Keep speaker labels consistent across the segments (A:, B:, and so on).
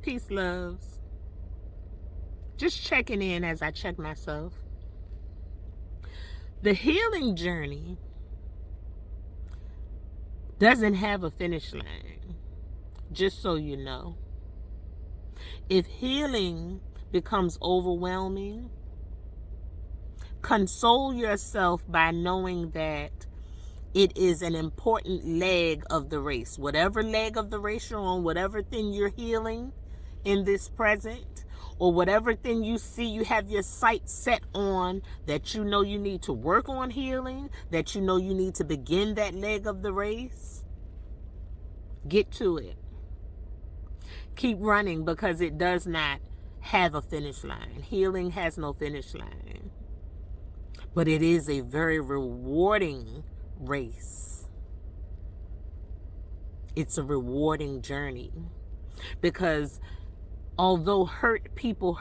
A: Peace, loves. Just checking in as I check myself. The healing journey doesn't have a finish line, just so you know. If healing becomes overwhelming, console yourself by knowing that it is an important leg of the race. Whatever leg of the race you're on, whatever thing you're healing in this present, or whatever thing you see you have your sight set on that you know you need to work on healing, that you know you need to begin that leg of the race, get to it. Keep running, because it does not have a finish line. Healing has no finish line. But it is a very rewarding race. It's a rewarding journey, because although hurt people,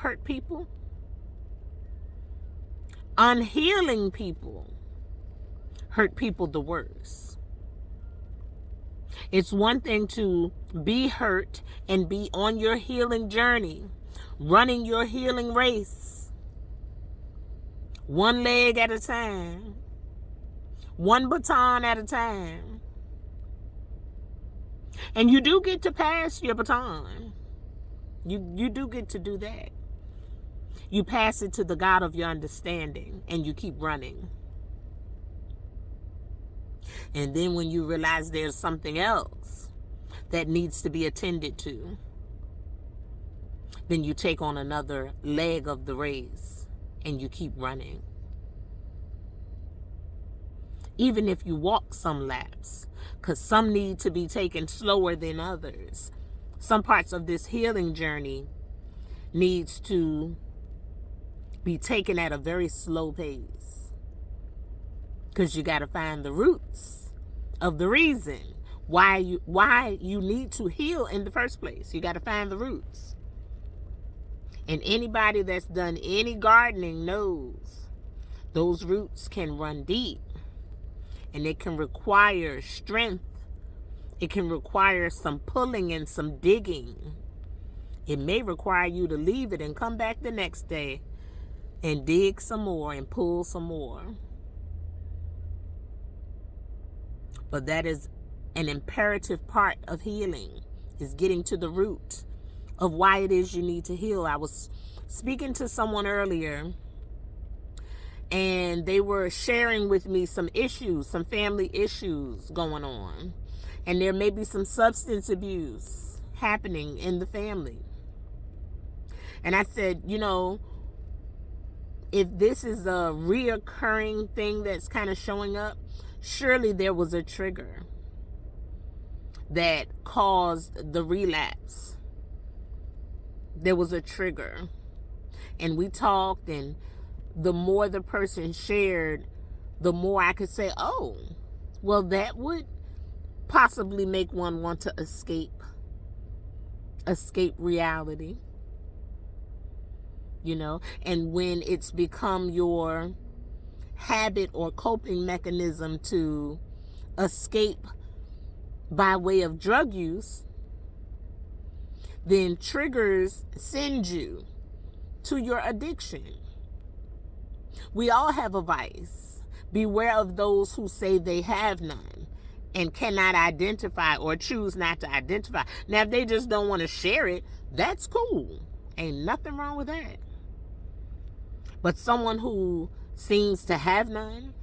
A: unhealing people hurt people the worst. It's one thing to be hurt and be on your healing journey, running your healing race, one leg at a time, one baton at a time. And you do get to pass your baton. You do get to do that. You pass it to the God of your understanding, and you keep running. And then when you realize there's something else that needs to be attended to, then you take on another leg of the race and you keep running. Even if you walk some laps, because some need to be taken slower than others. Some parts of this healing journey needs to be taken at a very slow pace, because you got to find the roots of the reason why you need to heal in the first place. You got to find the roots. And anybody that's done any gardening knows those roots can run deep, and it can require strength. It can require some pulling and some digging. It may require you to leave it and come back the next day and dig some more and pull some more. But that is an imperative part of healing, is getting to the root of why it is you need to heal. I was speaking to someone earlier, and they were sharing with me some issues, some family issues going on. And there may be some substance abuse happening in the family. And I said, if this is a reoccurring thing that's kind of showing up, surely there was a trigger that caused the relapse. There was a trigger. And we talked, and the more the person shared, the more I could say, oh, well, that would possibly make one want to escape reality. And when it's become your habit or coping mechanism to escape by way of drug use, then triggers send you to your addiction. We all have a vice. Beware of those who say they have none and cannot identify or choose not to identify. Now, if they just don't want to share it, that's cool. Ain't nothing wrong with that. But someone who seems to have none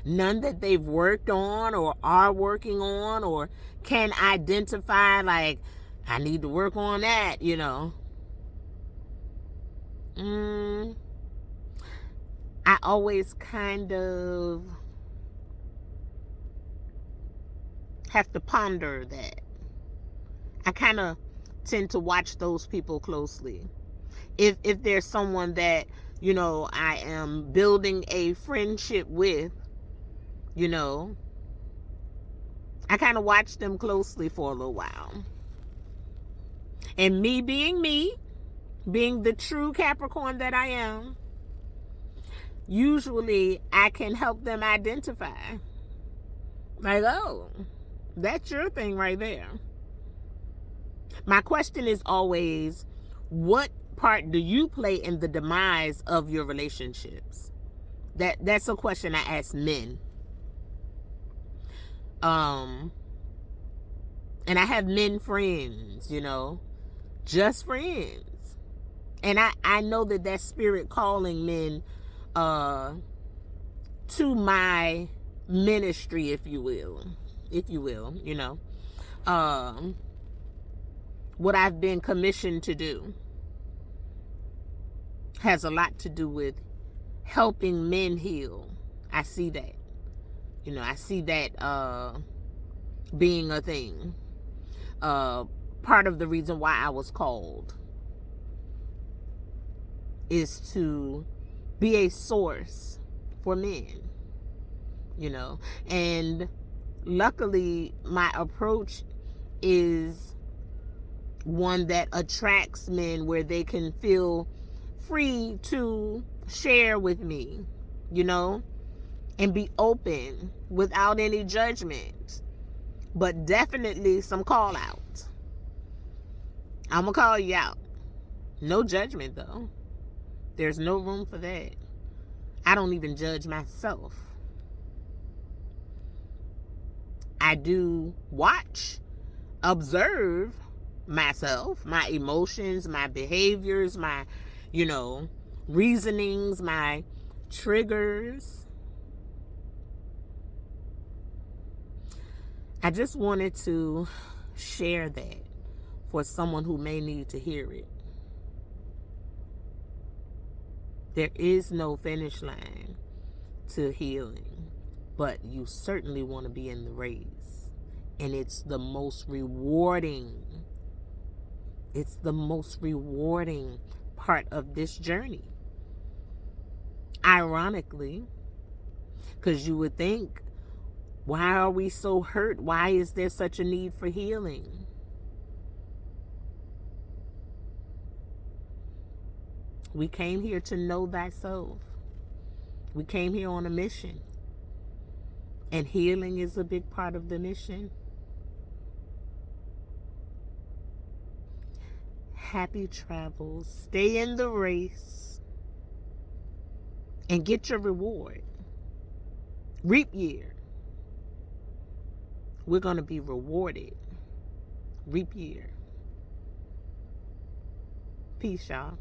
A: that they've worked on or are working on or can identify, like, I need to work on that, I always kind of have to ponder that. I kind of tend to watch those people closely. If there's someone that, I am building a friendship with, I kind of watch them closely for a little while. And me, being the true Capricorn that I am, usually I can help them identify. Like, oh, that's your thing right there. My question is always, what part do you play in the demise of your relationships? That's a question I ask men. And I have men friends, just friends. And I know that spirit calling men to my ministry, if you will, what I've been commissioned to do has a lot to do with helping men heal. I see that. I see that being a thing. Part of the reason why I was called is to be a source for men, and luckily my approach is one that attracts men where they can feel free to share with me, and be open without any judgment, but definitely some call out. I'm gonna call you out. No judgment though. There's no room for that. I don't even judge myself. I do watch, observe myself, my emotions, my behaviors, my, reasonings, my triggers. I just wanted to share that for someone who may need to hear it. There is no finish line to healing, but you certainly want to be in the race. And it's the most rewarding. It's the most rewarding part of this journey. Ironically, because you would think, why are we so hurt? Why is there such a need for healing? We came here to know thyself. We came here on a mission. And healing is a big part of the mission. Happy travels. Stay in the race. And get your reward. Reap year. We're going to be rewarded. Reap year. Peace, y'all.